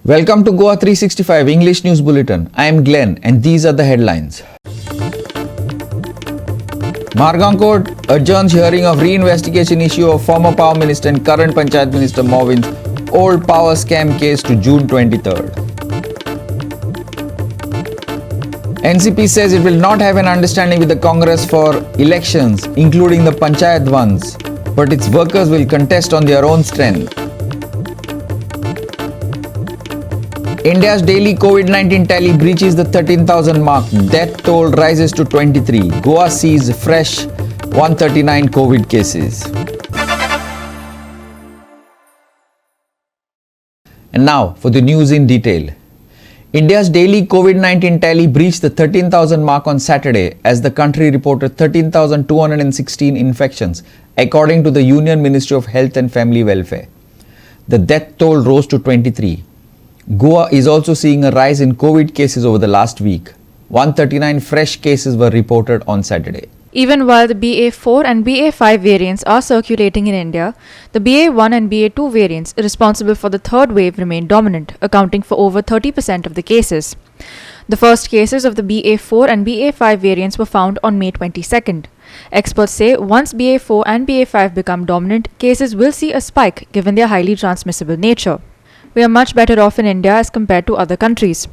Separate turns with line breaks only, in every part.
Welcome to GOA365 English News Bulletin. I am Glenn and these are the headlines. Margang Court adjourns hearing of reinvestigation issue of former Power Minister and current Panchayat Minister Movin's old power scam case to June 23rd. NCP says it will not have an understanding with the Congress for elections, including the panchayat ones, but its workers will contest on their own strength. India's daily COVID-19 tally breaches the 13,000 mark. Death toll rises to 23. Goa sees fresh 139 COVID cases. And now for the news in detail. India's daily COVID-19 tally breached the 13,000 mark on Saturday as the country reported 13,216 infections, according to the Union Ministry of Health and Family Welfare. The death toll rose to 23. Goa is also seeing a rise in COVID cases over the last week. 139 fresh cases were reported on Saturday.
Even while the BA4 and BA5 variants are circulating in India, the BA1 and BA2 variants responsible for the third wave remain dominant, accounting for over 30% of the cases. The first cases of the BA4 and BA5 variants were found on May 22nd. Experts say once BA4 and BA5 become dominant, cases will see a spike given their highly transmissible nature. We are much better off in India as compared to other countries.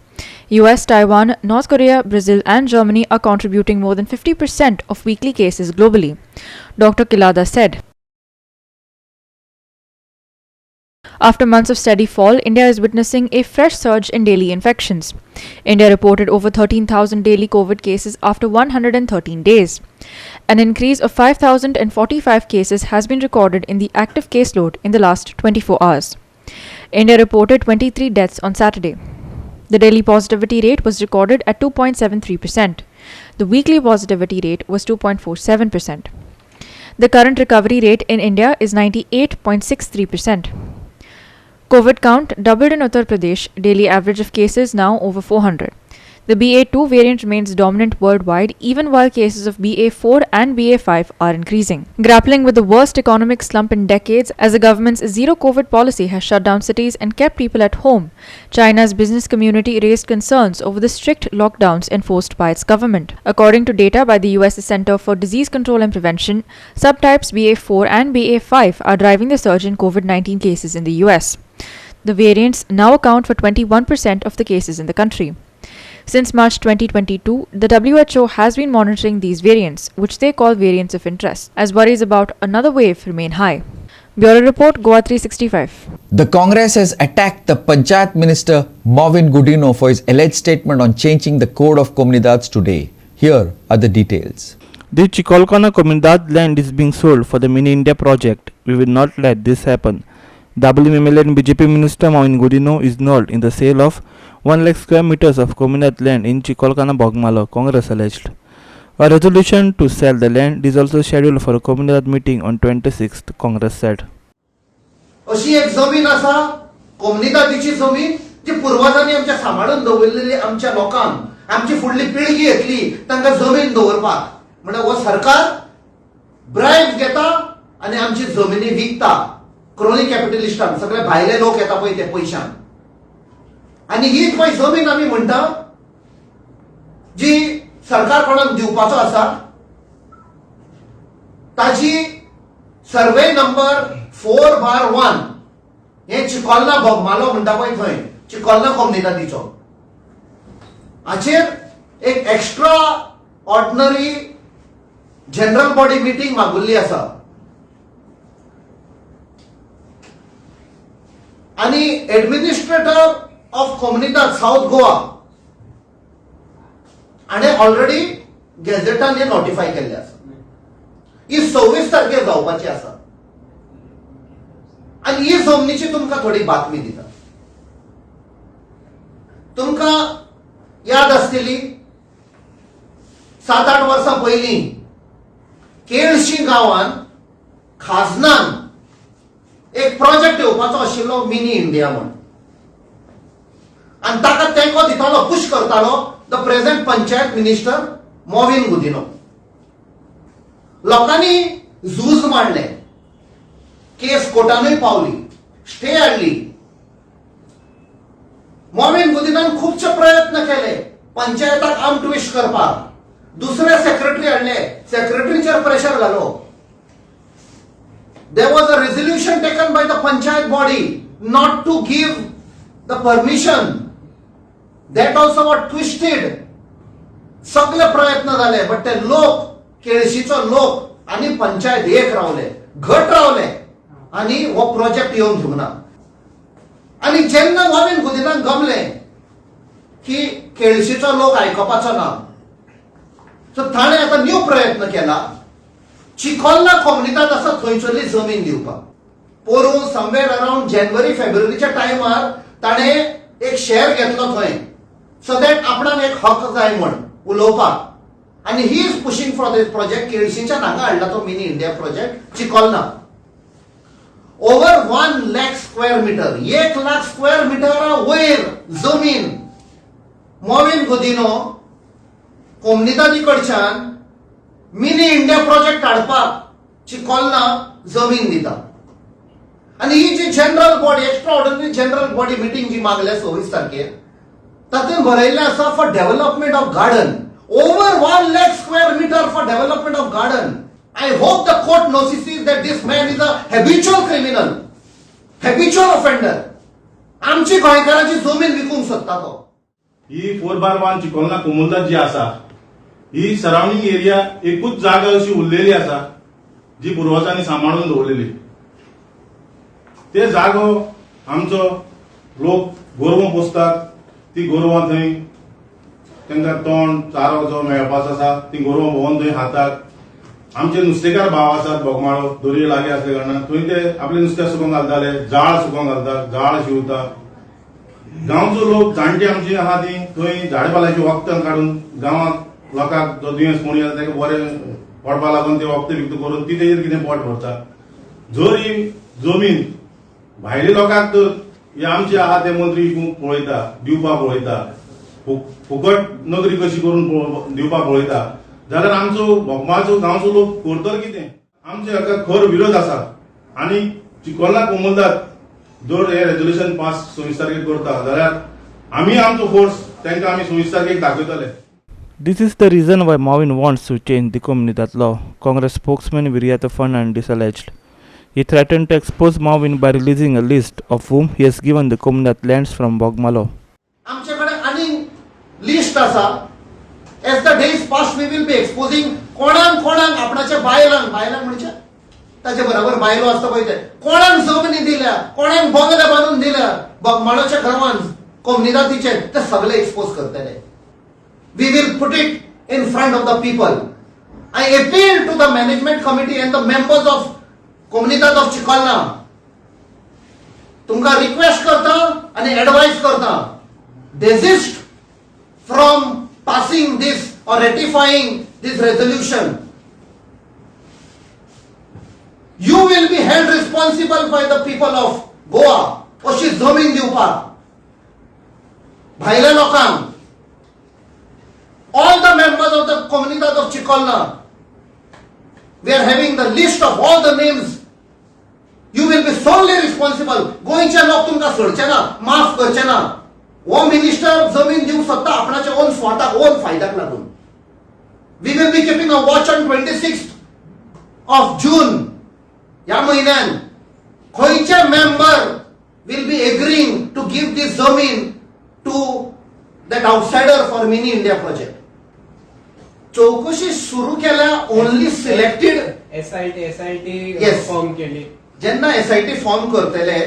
US, Taiwan, North Korea, Brazil and Germany are contributing more than 50% of weekly cases globally, Dr. Kilada said. After months of steady fall, India is witnessing a fresh surge in daily infections. India reported over 13,000 daily COVID cases after 113 days. An increase of 5,045 cases has been recorded in the active caseload in the last 24 hours. India reported 23 deaths on Saturday. The daily positivity rate was recorded at 2.73%. The weekly positivity rate was 2.47%. The current recovery rate in India is 98.63%. COVID count doubled in Uttar Pradesh, daily average of cases now over 400. The BA2 variant remains dominant worldwide even while cases of BA4 and BA5 are increasing. Grappling with the worst economic slump in decades as the government's zero-COVID policy has shut down cities and kept people at home, China's business community raised concerns over the strict lockdowns enforced by its government. According to data by the US Center for Disease Control and Prevention, subtypes BA4 and BA5 are driving the surge in COVID-19 cases in the US. The variants now account for 21% of the cases in the country. Since March 2022, the WHO has been monitoring these variants, which they call variants of interest, as worries about another wave remain high. Bureau Report, GOA365.
The Congress has attacked the Panchayat Minister Movin Gudino for his alleged statement on changing the Code of Comunidades today. Here are the details.
The Chikolkana Comunidad land is being sold for the Mini India project. We will not let this happen. WMLA and BJP Minister Movin Gudino is involved in the sale of 1 lakh square meters of Comunidad land in Chikolkana, Bogmala, Congress alleged. A resolution to sell the land is also scheduled for a Comunidad meeting on 26th, Congress said.
अशी एक जमीन आसा कोमनिदादीची जमीन जी पूर्वजांनी आमच्या सांभाळून दवरलेली आमच्या लोकांक आमची फुडली पिळगी येतली तांकां जमीन दवरपाक म्हणजे हो सरकार ब्राइब्स घेता आनी आमची जमिनी विकता क्रोनी कॅपिटलिस्टांक सगळे भायले लोक येता पळय ते पैशान आणि हीच पळय जमीन आमी म्हणटा जी सरकार कोणाक दिवपाचो आसा ताजी सर्वे नंबर 4/1 हे चिकोलना बोगमालो म्हणटा पळय थंय चिकोलना कोमनिदादीचो हाचेर एक extraordinary general body meeting मागुल्ली आसा आणि एडमिनिस्ट्रेटर ऑफ कोमनिदाद साउथ गोवा आणि ऑलरेडी गॅझेटान हे नोटिफाय केल्ले आसा ही 26 तारखेर जावपाची आसा आणि ही जमनीची तुमकां थोडी बातमी दिता तुमकां याद आसतली 7-8 वर्सां पयलीं केळशी गांवांत खाजनान एक प्रोजेक्ट येवपाचो आशिल्लो मिनी इंडिया म्हणून आणि ताका तेंको दितालो पुश करतालो the present panchayat minister मोविन Gudino लोकांनी झूज मांडले केस कोर्टानूय पावली स्टे हाडली मोमीन गुदिनान खूपशे प्रयत्न केले पंचायताक आमट्विस्ट करपाक. दुसरे सेक्रेटरी हाडले, सेक्रेटरीचेर प्रेशर घालो. There was a resolution taken by the panchayat body not to give the permission. That also was twisted. सगळे प्रयत्न झाले बट ते लोक केळशीचो लोक आणि पंचायत एक रावले, घट रावले आणि हो प्रोजेक्ट येऊन घेवना. आणि जेन्ना मोमीन गुदिनान गमले की केळशीचो लोक आयकपाचो ना, सो ताणे आता न्यू प्रयत्न केला. चिखोलना कोमनितात आसा थंयसरली जमीन दिवपाक. पोरू समवेर अराउंड जानेवारी फेब्रुवारीच्या टायमार ताणे एक शेअर घेतलो थंय, सो दॅट आपणाक एक हक्क जाय म्हण उलोवपाक. आणि he is pushing for this project. केळशीच्या हांगा हाडला तो mini India project Chicalim. Over 1 lakh square metre, 1 lakh square मीटरा वयर जमीन मोमीन गुदिनो कोमनितादी कडच्यान मिनी इंडिया प्रोजेक्ट हाडपाक चिखोलना जमीन दिता. आणि ही जी general body, extraordinary general body meeting जी मागल्या 26 तारखेर, तातूंत बरयल्लें आसा for development of garden. Over 1 lakh square metre for development of garden. I hope the court notices that this man is a habitual criminal, habitual offender. आमची गोंयकारांची जमीन विकूंक सोदता तो.
ही 4/1 चिखोलना कोमुलदाद जी आसा ही सराउंडिंग एरिया एकूच जागा अशी उरलेली आसा जी पुर्वजांनी सांबाळून दवरलेली. ते जागो आमचो लोक गोरवां पोसतात, ती गोरवां थंय तांकां तोंड चारो जो मेळपाचो आसा ती गोरवां भोंवन थंय खातात. आमचे नुस्तेकार भाव आसात बोगमाळो, दर्यो लागीं आसले कारणान थंय ते आपले नुस्तें सुकोवंक घालताले, जाळ सुकोवंक घालतात, जाळ शिंवता. गांवचो लोक जाणटे आमची आहा ती थंय झाडपाल्याची वखदां काडून गांवांत लोकांक जो दुयेंस कोणी आसा ताका बरें पडपा लागून ते वखद विकत करून ती तेजेर कितें पोट भरता. जर ही जमीन भायल्या लोकांक तर हे आमचे आहा ते मंत्री पळयता, दिवपाक पळयता, फुकट नोकरी कशी करून दिवपाक पळयता, जाल्यार आमचो बोगमाळचो गांवचो लोक करतलो कितें? आमचे हाका खर विरोध आसा. आनी चिखोलना कोमुलदाद जर हे रेजोल्युशन पास 26 तारखेक करता जाल्यार आमी आमचो फोर्स तांकां आमी 26 तारखेक दाखयतले.
This is the reason why Marvin wants to change the Comunidad law, Congress spokesman Viriato Fernandes alleged. He threatened to expose Marvin by releasing a list of whom he has given the Comunidad lands from Bogmalo.
आमच्याकडे आणि list आसा. As the days pass we will be exposing कोणाक आपणाच्या बायलांक म्हणजे ताचे बरोबर बायलो आसता पळय ते कोणाक जमनी दिल्या, कोणाक बंगले बांदून दिल्या बोगमाळोच्या गांवांत कोमनिदादीचे, ते सगळे एक्सपोज करतले. We will put it in front of the people. I appeal to the management committee and the members of Comunidad of Chikhólna. तुमका रिक्वेस्ट करता आणि एडवाइस करता, desist from passing this or ratifying this resolution. You will be held responsible by the people of Goa. अशी जमीन दिवपाक भायल्या लोकांक. All the members of the Comunidad of Chikhólna, we are having the list of all the names. You will be solely responsible. गोंयचे लोक तुमकां सोडचे ना, माफ करचे ना. हो मिनिस्टर जमीन दिवंक सोदता आपणाच्या ओन स्वार्थाक, ओन फायद्याक लागून. We will be keeping a watch on 26th of June. ह्या म्हयन्यान खंयचे member will be agreeing to give this जमीन to that outsider for mini India project. चौकशी सुरू केल्या ओनली सिलेक्टेड
SIT फॉर्म केली.
जेन्ना SIT फॉर्म करतले,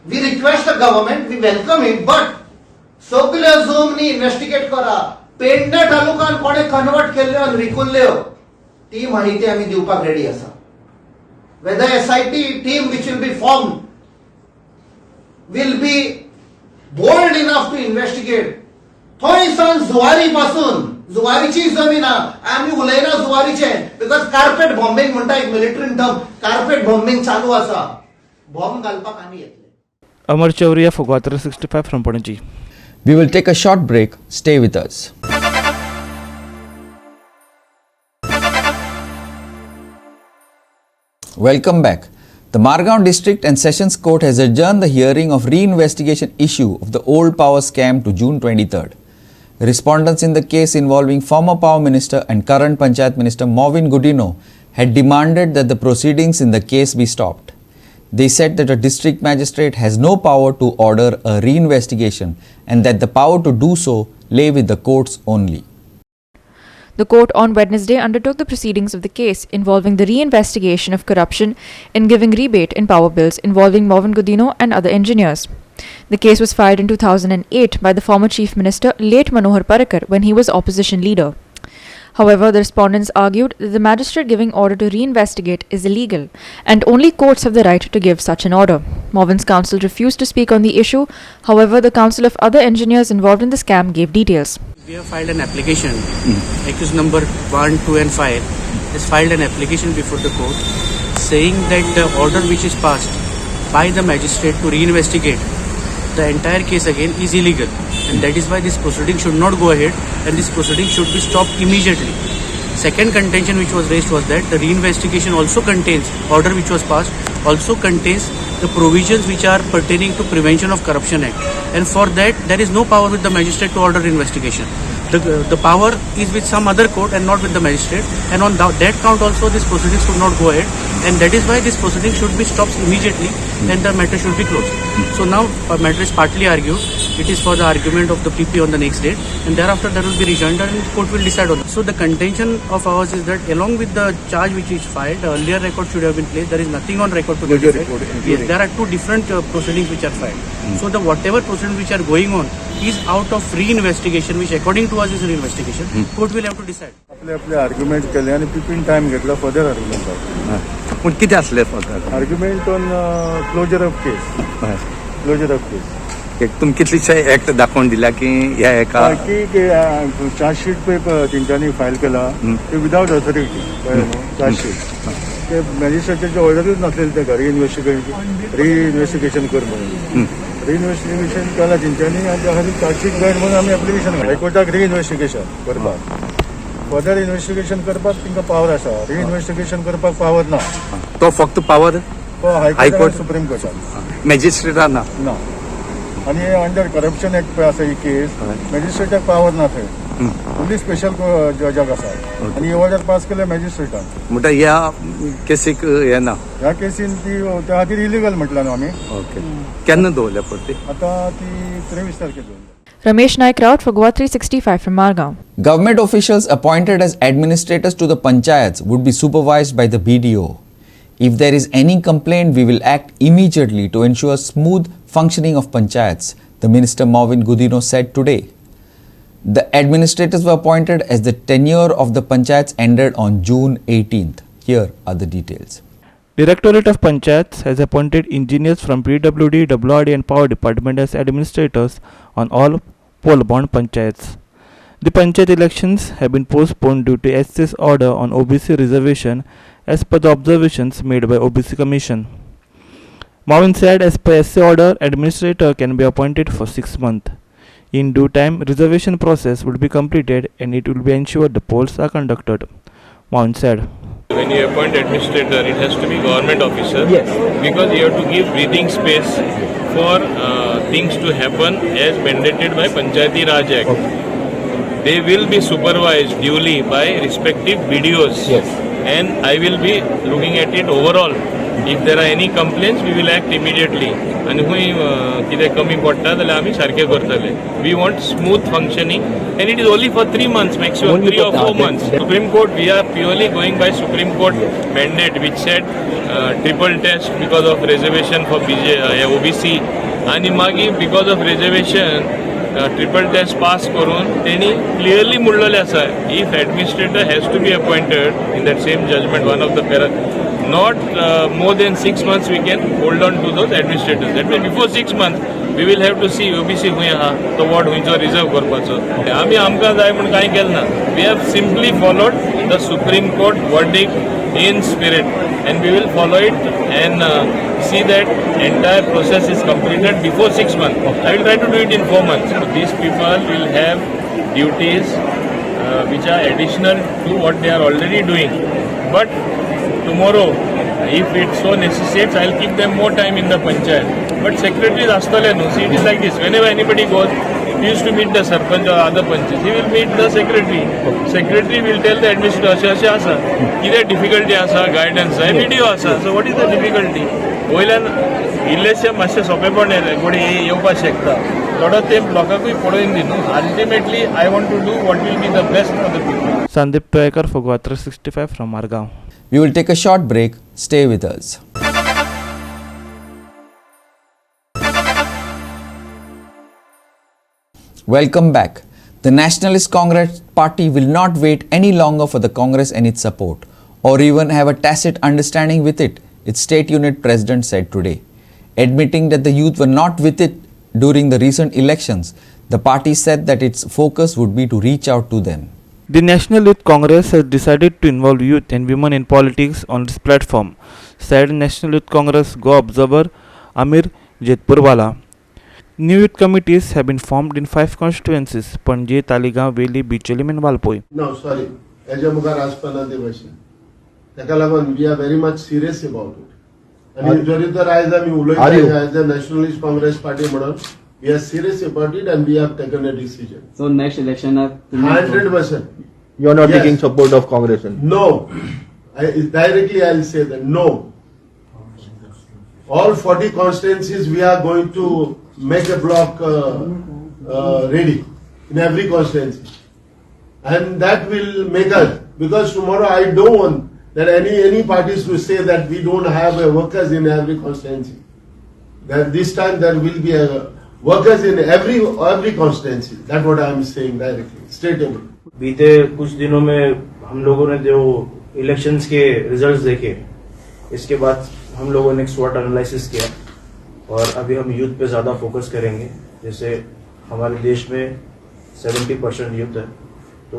we request the government, we welcome it, but सगळ्यो जमनी इन्व्हेस्टिगेट करा. पेडणे तालुक्यात कोणे कन्वर्ट केल्ल्यो आनी विकुल्ल्यो ती माहिती आमी दिवपाक रेडी आसा. Whether SIT team which will be formed will be bold enough to investigate. थंयसान जुवारी पासून, जुवारीची जमीन आमी उलयना जुवारीचे, बिकॉज कार्पेट बॉम्बिंग म्हणटा एक मिलिटरी टर्म, कार्पेट बॉम्बिंग चालू आसा. बॉम्ब घालपाक आमी येतले.
Amar Chowriya for GOA365 from Panaji.
We will take a short break. Stay with us. Welcome back. The Margao District and Sessions Court has adjourned the hearing of reinvestigation issue of the old power scam to June 23rd. Respondents in the case involving former Power Minister and current Panchayat Minister Movin Gudino had demanded that the proceedings in the case be stopped. They said that a district magistrate has no power to order a reinvestigation and that the power to do so lay with the courts only.
The court on Wednesday undertook the proceedings of the case involving the reinvestigation of corruption in giving rebate in power bills involving Movin Gudino and other engineers. The case was filed in 2008 by the former Chief Minister, late Manohar Parrikar, when he was opposition leader. However, the respondents argued that the magistrate giving order to reinvestigate is illegal and only courts have the right to give such an order. Movin's counsel refused to speak on the issue. However, the counsel of other engineers involved in the scam gave details.
We have filed an application, accused number 1, 2 and 5 has filed an application before the court saying that the order which is passed by the magistrate to reinvestigate the entire case again is illegal, and that is why this proceeding should not go ahead and this proceeding should be stopped immediately. Second contention which was raised was that the reinvestigation also contains, order which was passed also contains the provisions which are pertaining to Prevention of Corruption Act, and for that there is no power with the magistrate to order investigation. The power is with some other court and not with the magistrate, and on that count also this proceedings should not go ahead, and that is why this proceeding should be stopped immediately and the matter should be closed. So now matter is partly argued. It is for the argument of the PP on the next date, and thereafter there will be rejoinder and court will decide on it. So the contention of ours is that along with the charge which is filed, the earlier record should have been placed. There is nothing on record to the effect. Yes, there are two different proceedings which are filed. So the whatever proceedings which are going on is out of reinvestigation, which according to us is reinvestigation. Court will have to decide.
आपले argument केले आणि पिपीन time घेतला further argument
पूण कितें आसलें further
argument on closure of case
एक तुमी कितलीशे एक्ट दाखोवन दिल्या की ह्या एका
की चार्जशीट पेपर तेंच्यांनी फायल केला ते विदाउट ऑथॉरिटी चार्जशीट ते मॅजिस्ट्रेटचे ऑर्डरच नासलेले तेका रिइन्व्हेस्टिगेशन कर म्हणून रिइन्व्हेस्टिगेशन केला तेंच्यांनी आनी त्या खातीर चार्जशीट गायड म्हणून आमी एप्लिकेशन हायकोर्टाक रिइन्व्हेस्टिगेशन करपाक फर्दर इन्व्हेस्टिगेशन करपाक तांकां पावर आसा रिइन्व्हेस्टिगेशन करपाक पावर ना
तो फक्त पावर
हायकोर्ट सुप्रीम कोर्टाक
मॅजिस्ट्रेटा ना
आणि अंडर करप्शन एक्ट पळय आसा ही केस मॅजिस्ट्रेटाक पावर ना थंय ओन्ली स्पेशल जजाक आसा आनी ही ऑर्डर पास केल्या मॅजिस्ट्रेटान
म्हणटा ह्या केसीक हे ना
ह्या केसीन ती त्या खातीर इलिगल म्हटलां न्हू आमी
ओके केन्ना दवरल्या परती
आतां ती 23 तारखेर दवरल्या.
Ramesh Naik Raut for GOA365 from Margao.
Government officials appointed as administrators to the panchayats would be supervised by the BDO. If there is any complaint, we will act immediately to ensure smooth functioning of panchayats, the Minister Movin Gudino said today. The administrators were appointed as the tenure of the panchayats ended on June 18th. Here are the details.
Directorate of Panchayats has appointed engineers from PWD, WRD and Power Department as administrators on all poll-bound panchayats. The panchayat elections have been postponed due to SC's order on OBC reservation as per the observations made by OBC Commission. Movin said as per SC order, administrator can be appointed for 6 months. In due time, reservation process would be completed and it will be ensured the polls are conducted. Movin said.
When you appoint administrator, it has to be government officer. Yes. Because you have to give breathing space for things to happen as mandated by Panchayati Raj Act. Okay. They will be supervised duly by respective BDOs. Yes. And I will be looking at it overall. If there are any complaints, we will act immediately. And कितें कमी पडटा जाल्यार आमी सारके करतले. We want smooth functioning, and it is only for 3 months, maximum 3 or 4 months. Supreme Court, we are purely going by Supreme Court mandate, which said triple test because of reservation for OBC, and मागीर because of reservation triple test pass करून तेणी clearly म्हणलेलें आसा. If administrator has to be appointed in that same judgment, one of the not more than 6 months we can hold on to those administrators. That means before 6 months we will have to see OBC खंय आहा तो ward खंयचो reserve करपाचो. आमी आमकां जाय म्हण कांय केलें ना. We have simply followed the Supreme Court verdict in spirit, and we will follow it and see that entire process is completed before 6 months. I will try to do it in 4 months. So these people will have duties which are additional to what they are already doing. But tomorrow If it so necessitates, I'll keep them more time in the panchayat. But secretaries astale no. See, it is like this. Whenever anybody goes, he used to meet the sarpanch or other panchs. He will meet the secretary. Secretary will tell the administrator, "Asha asa, either difficulty asa, guidance, video asa." So what is the difficulty? Oilan इल्लेशे मातशें सोंपेपण कोणी येवपाक शकता थोडो तेंप लोकांकूय पळोवन दी न्हू ultimately I want to do what will be the best for the people.
Sandeep Payakar for GOA365 from Margao.
We will take a short break. Stay with us. Welcome back. The Nationalist Congress Party will not wait any longer for the Congress and its support, or even have a tacit understanding with it, its state unit president said today. Admitting that the youth were not with it during the recent elections, the party said that its focus would be to reach out to them.
The National Youth Congress has decided to involve youth and women in politics on its platform, said National Youth Congress GOA observer Amir Jetpurwala. New youth committees have been formed in 5 constituencies: Panje, Taligaon, Veli, Bicholim and Valpoi.
No, sorry. Ejamukar Aspana Devashi. Takalavan, we are very much serious about it. And जरी तर आज आम्ही उलयता as a Nationalist Congress Party म्हणून we are serious about it and we have taken a decision.
So next election
100%.
You are not taking support of Congress?
No. Directly I'll say that no. All 40 constituencies we are going to make a block ready in every constituency. And that will make us, because tomorrow I don't want that any parties to say that we don't have workers in every constituency. That this time there will be workers in every constituency. That's what I am saying directly, straight away.
बीते कुछ दिनों में हम लोगों ने जो elections के results देखे, इसके बाद हम लोगों ने एक स्वॉट एनालिसिस किया और अभी हम यूथ पे ज़्यादा फोकस करेंगे. जैसे हमारे देश में 70% यूथ है, तो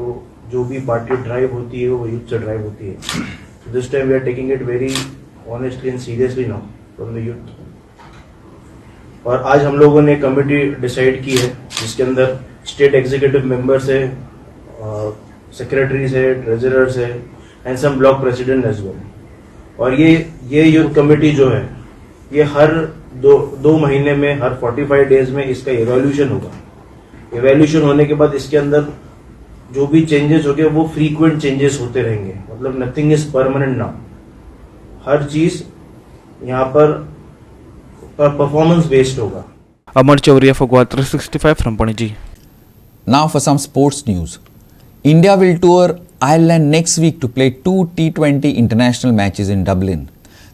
जो भी पार्टी ड्राइव होती है वो यूथ से ड्राइव होती है. This time we are taking it very honestly and seriously now from the youth. और आज हम लोगों ने कमेटी डिसाइड की है जिसके अंदर स्टेट एग्जीक्यूटिव मेंबर्स है, सेक्रेटरीज है, ट्रेजरर्स है and some block president as well. और ये यूथ कमेटी जो है ये हर दो महीने में, हर 45 डेज में इसका इवैल्यूएशन होगा. इवैल्यूएशन होने के बाद इसके अंदर जो भी चेंजेस होंगे वो फ्रीक्वेंट चेंजेस होते रहेंगे. मतलब नथिंग इज परमानेंट नाउ. हर चीज यहाँ पर परफॉर्मेंस बेस्ड होगा.
Amar Chauria for GOA365 from Panaji.
Now for some sports news. India will tour Ireland next week to play 2 T20 international matches in Dublin.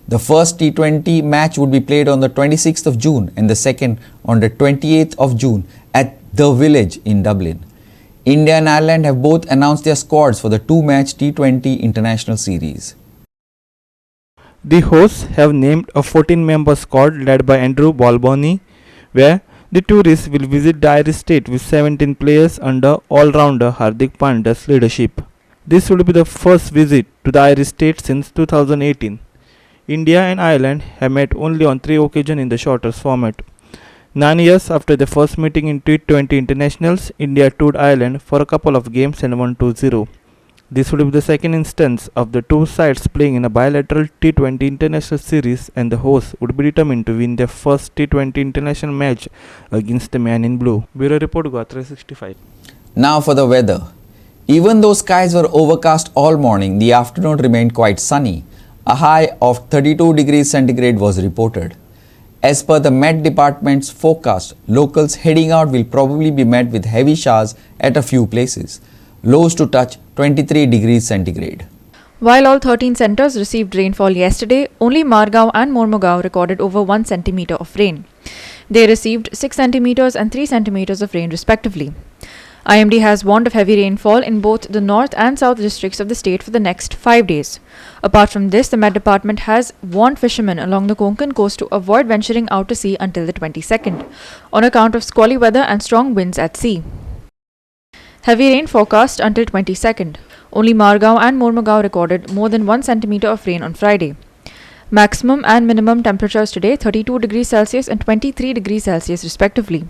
The first T20 match would be played on the 26th of June and the second on the 28th of June at The Village in Dublin. India and Ireland have both announced their squads for the 2-match T20 international series.
The hosts have named a 14-member squad led by Andrew Balboni, where the tourists will visit the Irish state with 17 players under all-rounder Hardik Pandya's leadership. This will be the first visit to the Irish state since 2018. India and Ireland have met only on 3 occasions in the shortest format. 9 years after the first meeting in T20 internationals, India toured Ireland for a couple of games and won 2-0. This would be the second instance of the two sides playing in a bilateral T20 international series, and the hosts would be determined to win their first T20 international match against the man in blue. Bureau Report GOA365.
Now for the weather. Even though skies were overcast all morning, the afternoon remained quite sunny. A high of 32 degrees centigrade was reported. As per the Met Department's forecast, locals heading out will probably be met with heavy showers at a few places. Lows to touch 23 degrees centigrade.
While all 13 centres received rainfall yesterday, only Margao and Mormugao recorded over 1 centimetre of rain. They received 6 centimetres and 3 centimetres of rain respectively. IMD has warned of heavy rainfall in both the north and south districts of the state for the next 5 days. Apart from this, the Met Department has warned fishermen along the Konkan coast to avoid venturing out to sea until the 22nd, on account of squally weather and strong winds at sea. Heavy rain forecast until 22nd. Only Margao and Mormugao recorded more than 1 centimetre of rain on Friday. Maximum and minimum temperatures today 32 degrees Celsius and 23 degrees Celsius respectively.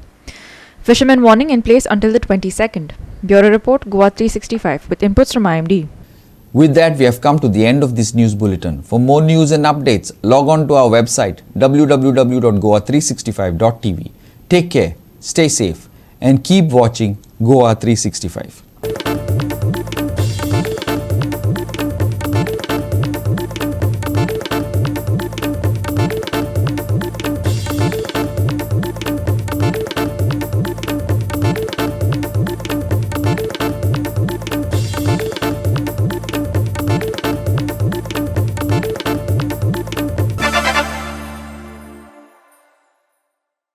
Fishermen warning in place until the 22nd. Bureau Report GOA365 with inputs from IMD.
With that, we have come to the end of this news bulletin. For more news and updates, log on to our website www.goa365.tv. Take care, stay safe, and keep watching GOA365.